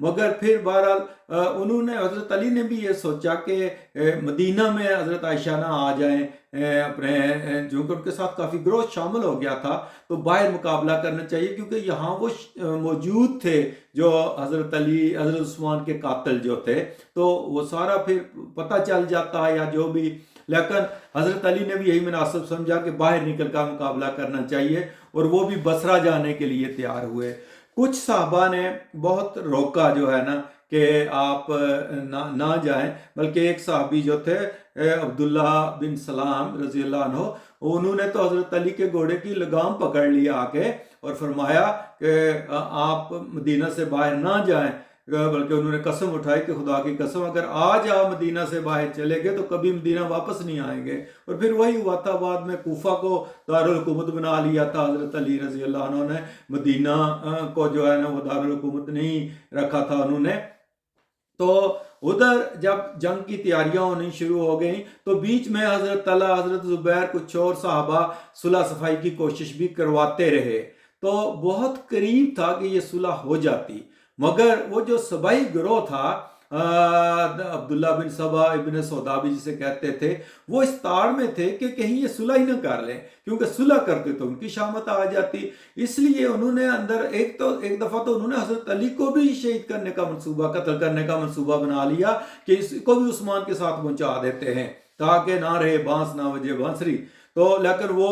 مگر پھر بہرحال انہوں نے حضرت علی نے بھی یہ سوچا کہ مدینہ میں حضرت عائشہ نہ آ جائیں اپنے، جو کہ ان کے ساتھ کافی گروہ شامل ہو گیا تھا، تو باہر مقابلہ کرنا چاہیے، کیونکہ یہاں وہ موجود تھے جو حضرت علی حضرت عثمان کے قاتل جو تھے، تو وہ سارا پھر پتہ چل جاتا یا جو بھی. لیکن حضرت علی نے بھی یہی مناسب سمجھا کہ باہر نکل کر مقابلہ کرنا چاہیے، اور وہ بھی بصرہ جانے کے لیے تیار ہوئے. کچھ صحابہ نے بہت روکا جو ہے نا کہ آپ نہ جائیں، بلکہ ایک صحابی جو تھے عبداللہ بن سلام رضی اللہ عنہ، انہوں نے تو حضرت علی کے گھوڑے کی لگام پکڑ لیا آ کے اور فرمایا کہ آپ مدینہ سے باہر نہ جائیں، بلکہ انہوں نے قسم اٹھائی کہ خدا کی قسم اگر آج آپ مدینہ سے باہر چلے گئے تو کبھی مدینہ واپس نہیں آئیں گے. اور پھر وہی ہوا تھا، بعد میں کوفہ کو دارالحکومت بنا لیا تھا حضرت علی رضی اللہ عنہ نے، مدینہ کو جو ہے نا وہ دارالحکومت نہیں رکھا تھا انہوں نے. تو ادھر جب جنگ کی تیاریاں ہونی شروع ہو گئیں تو بیچ میں حضرت طلحہ، حضرت زبیر، کچھ اور صحابہ صلح صفائی کی کوشش بھی کرواتے رہے. تو بہت قریب تھا کہ یہ صلح ہو جاتی، مگر وہ جو سبائی گروہ تھا عبداللہ بن سبا ابن سودابی جسے کہتے تھے، وہ اس تاڑ میں تھے کہ کہیں یہ صلح ہی نہ کر لیں، کیونکہ صلح کرتے تو ان کی شامت آ جاتی. اس لیے انہوں نے اندر ایک دفعہ تو انہوں نے حضرت علی کو بھی شہید کرنے کا منصوبہ، قتل کرنے کا منصوبہ بنا لیا کہ اس کو بھی عثمان کے ساتھ پہنچا دیتے ہیں تاکہ نہ رہے بانس نہ بجے بانسری. تو لیکن وہ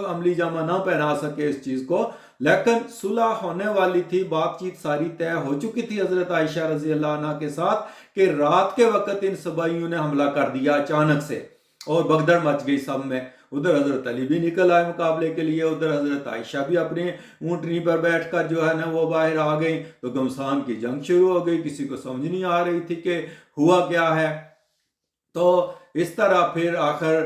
عملی جامہ نہ پہنا سکے اس چیز کو. لیکن صلح ہونے والی تھی، بات چیت ساری طے ہو چکی تھی حضرت عائشہ رضی اللہ عنہ کے ساتھ کہ رات کے وقت ان سبائیوں نے حملہ کر دیا اچانک سے، اور بگدڑ مچ گئی سب میں. ادھر حضرت علی بھی نکل آئے مقابلے کے لیے، ادھر حضرت عائشہ بھی اپنی اونٹنی پر بیٹھ کر جو ہے نا وہ باہر آ گئی. تو گھمسان کی جنگ شروع ہو گئی، کسی کو سمجھ نہیں آ رہی تھی کہ ہوا کیا ہے. تو اس طرح پھر آخر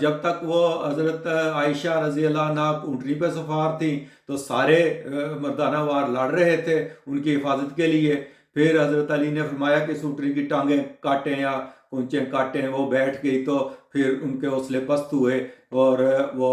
جب تک وہ حضرت عائشہ رضی اللہ عنہ اونٹنی پہ سوار تھیں تو سارے مردانہ وار لڑ رہے تھے ان کی حفاظت کے لیے. پھر حضرت علی نے فرمایا کہ اس اونٹنی کی ٹانگیں کاٹیں یا کونچیں کاٹیں. وہ بیٹھ گئی تو پھر ان کے حوصلے پست ہوئے اور وہ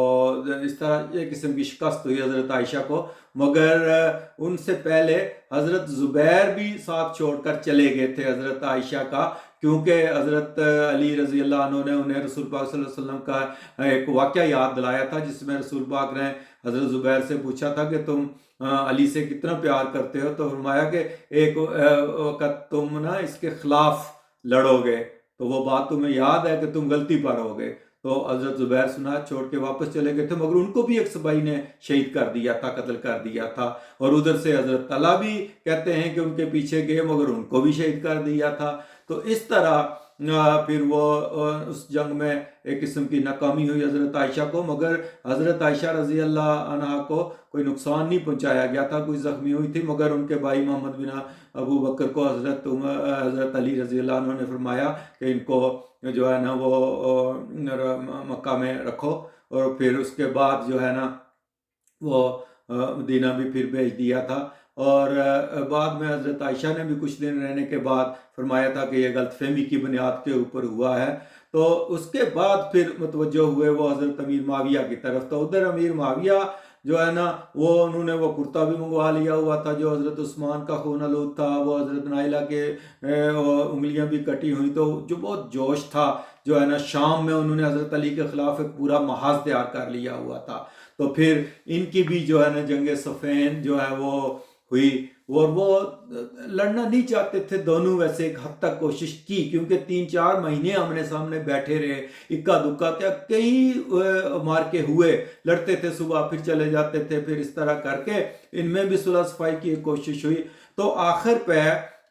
اس طرح ایک قسم کی شکست ہوئی حضرت عائشہ کو. مگر ان سے پہلے حضرت زبیر بھی ساتھ چھوڑ کر چلے گئے تھے حضرت عائشہ کا، کیونکہ حضرت علی رضی اللہ عنہ نے انہیں رسول پاک صلی اللہ علیہ وسلم کا ایک واقعہ یاد دلایا تھا، جس میں رسول پاک نے حضرت زبیر سے پوچھا تھا کہ تم علی سے کتنا پیار کرتے ہو، تو فرمایا کہ ایک وقت تم نا اس کے خلاف لڑو گے، تو وہ بات تمہیں یاد ہے کہ تم غلطی پر ہو گئے. تو حضرت زبیر سنا چھوڑ کے واپس چلے گئے تھے، مگر ان کو بھی ایک سبائی نے شہید کر دیا تھا، قتل کر دیا تھا. اور ادھر سے حضرت طلحہ بھی کہتے ہیں کہ ان کے پیچھے گئے مگر ان کو بھی شہید کر دیا تھا. تو اس طرح پھر وہ اس جنگ میں ایک قسم کی ناکامی ہوئی حضرت عائشہ کو، مگر حضرت عائشہ رضی اللہ عنہ کو کوئی نقصان نہیں پہنچایا گیا تھا، کوئی زخمی ہوئی تھی، مگر ان کے بھائی محمد بن ابو بکر کو حضرت علی رضی اللہ عنہ نے فرمایا کہ ان کو جو ہے نا وہ مکہ میں رکھو، اور پھر اس کے بعد جو ہے نا وہ مدینہ بھی پھر بھیج دیا تھا. اور بعد میں حضرت عائشہ نے بھی کچھ دن رہنے کے بعد فرمایا تھا کہ یہ غلط فہمی کی بنیاد کے اوپر ہوا ہے. تو اس کے بعد پھر متوجہ ہوئے وہ حضرت امیر معاویہ کی طرف. تو ادھر امیر معاویہ جو ہے نا وہ انہوں نے وہ کرتا بھی منگوا لیا ہوا تھا جو حضرت عثمان کا خون آلود تھا، وہ حضرت نائلہ کے انگلیاں بھی کٹی ہوئی. تو جو بہت جوش تھا جو ہے نا شام میں انہوں نے حضرت علی کے خلاف ایک پورا محاذ تیار کر لیا ہوا تھا. تو پھر ان کی بھی جو ہے نا جنگ صفین جو ہے وہ ہوئی، اور وہ لڑنا نہیں چاہتے تھے دونوں. ویسے ایک حد تک کوشش کی، کیونکہ 3-4 مہینے آمنے سامنے بیٹھے رہے، اکا دکا کیا کئی مار کے ہوئے، لڑتے تھے صبح پھر چلے جاتے تھے، پھر اس طرح کر کے ان میں بھی صلح صفائی کی ایک کوشش ہوئی. تو آخر پہ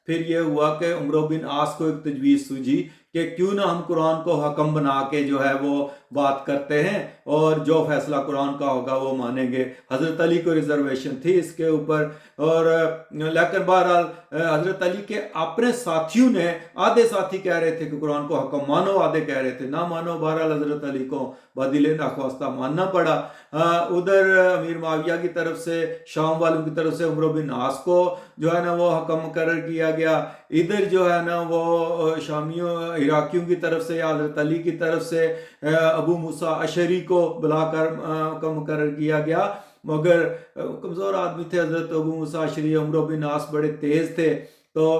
پھر یہ ہوا کہ عمرو بن عاص کو ایک تجویز سوجھی کہ کیوں نہ ہم قرآن کو حکم بنا کے جو ہے وہ بات کرتے ہیں، اور جو فیصلہ قرآن کا ہوگا وہ مانیں گے. حضرت علی کو ریزرویشن تھی اس کے اوپر. اور لیکن بہرحال حضرت علی کے اپنے ساتھیوں نے، آدھے ساتھی کہہ رہے تھے کہ قرآن کو حکم مانو، آدھے کہہ رہے تھے نہ مانو. بہرحال حضرت علی کو بدل ناخواستہ ماننا پڑا. ادھر امیر معاویہ کی طرف سے، شام والوں کی طرف سے عمرو بن عاص کو جو ہے نا وہ حکم مقرر کیا گیا. ادھر جو ہے نا وہ شامیوں عراقیوں کی طرف سے یا حضرت علی کی طرف سے ابو موسیٰ اشعری کو بلا کر حکم مقرر کیا گیا. مگر کمزور آدمی تھے حضرت ابو موسیٰ اشعری. عمرو بن عاص بڑے تیز تھے، تو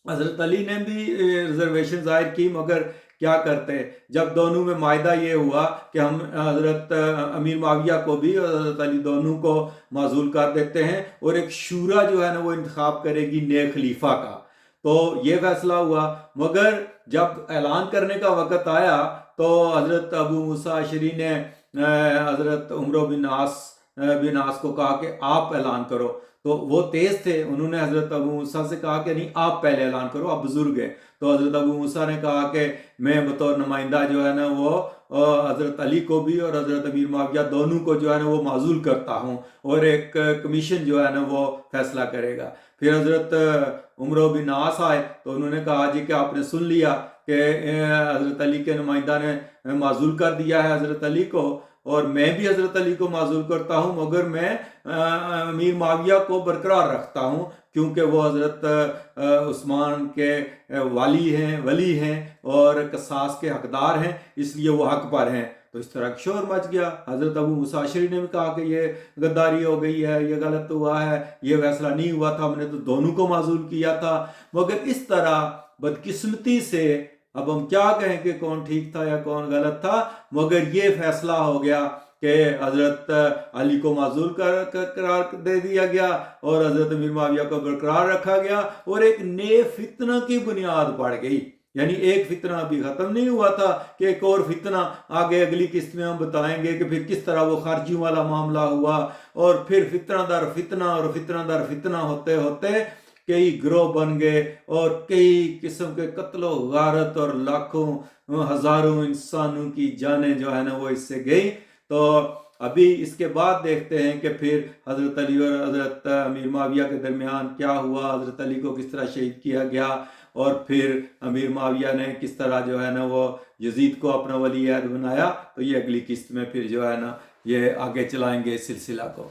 حضرت علی نے بھی ریزرویشن ظاہر کی، مگر کیا کرتے، جب دونوں میں معاہدہ یہ ہوا کہ ہم حضرت امیر معاویہ کو بھی اور حضرت علی دونوں کو معزول کر دیتے ہیں، اور ایک شورا جو ہے نا وہ انتخاب کرے گی نئے خلیفہ کا، تو یہ فیصلہ ہوا۔ مگر جب اعلان کرنے کا وقت آیا تو حضرت ابو موسیٰ اشعری نے حضرت عمرو بن عاص کو کہا کہ آپ اعلان کرو، تو وہ تیز تھے، انہوں نے حضرت ابو موسیٰ سے کہا کہ نہیں آپ پہلے اعلان کرو، آپ بزرگ ہیں۔ تو حضرت ابو موسیٰ نے کہا کہ میں بطور نمائندہ جو ہے نا وہ حضرت علی کو بھی اور حضرت امیر معاویہ دونوں کو جو ہے نا وہ معزول کرتا ہوں، اور ایک کمیشن جو ہے نا وہ فیصلہ کرے گا۔ پھر حضرت عمرو بن عاص آئے تو انہوں نے کہا جی کہ آپ نے سن لیا کہ حضرت علی کے نمائندہ نے معزول کر دیا ہے حضرت علی کو، اور میں بھی حضرت علی کو معزول کرتا ہوں، مگر میں امیر معاویہ کو برقرار رکھتا ہوں، کیونکہ وہ حضرت عثمان کے ولی ہیں اور قصاص کے حقدار ہیں، اس لیے وہ حق پر ہیں۔ تو اس طرح شور مچ گیا۔ حضرت ابو موسیٰ اشعری نے بھی کہا کہ یہ غداری ہو گئی ہے، یہ غلط ہوا ہے، یہ فیصلہ نہیں ہوا تھا، ہم نے تو دونوں کو معزول کیا تھا۔ مگر اس طرح بدقسمتی سے، اب ہم کیا کہیں کہ کون ٹھیک تھا یا کون غلط تھا، مگر یہ فیصلہ ہو گیا کہ حضرت علی کو معزول قرار دے دیا گیا اور حضرت امیر معاویہ کو برقرار رکھا گیا، اور ایک نئے فتنہ کی بنیاد پڑ گئی۔ یعنی ایک فتنہ ابھی ختم نہیں ہوا تھا کہ ایک اور فتنہ آگے اگلی قسط میں ہم بتائیں گے کہ پھر کس طرح وہ خارجیوں والا معاملہ ہوا، اور پھر فتنہ در فتنہ اور فتنہ در فتنہ ہوتے ہوتے کئی گروہ بن گئے، اور کئی قسم کے قتل و غارت، اور لاکھوں ہزاروں انسانوں کی جانیں جو ہے نا وہ اس سے گئی۔ تو ابھی اس کے بعد دیکھتے ہیں کہ پھر حضرت علی اور حضرت امیر معاویہ کے درمیان کیا ہوا، حضرت علی کو کس طرح شہید کیا گیا، اور پھر امیر معاویہ نے کس طرح جو ہے نا وہ یزید کو اپنا ولی عہد بنایا۔ تو یہ اگلی قسط میں پھر جو ہے نا یہ آگے چلائیں گے اس سلسلہ کو۔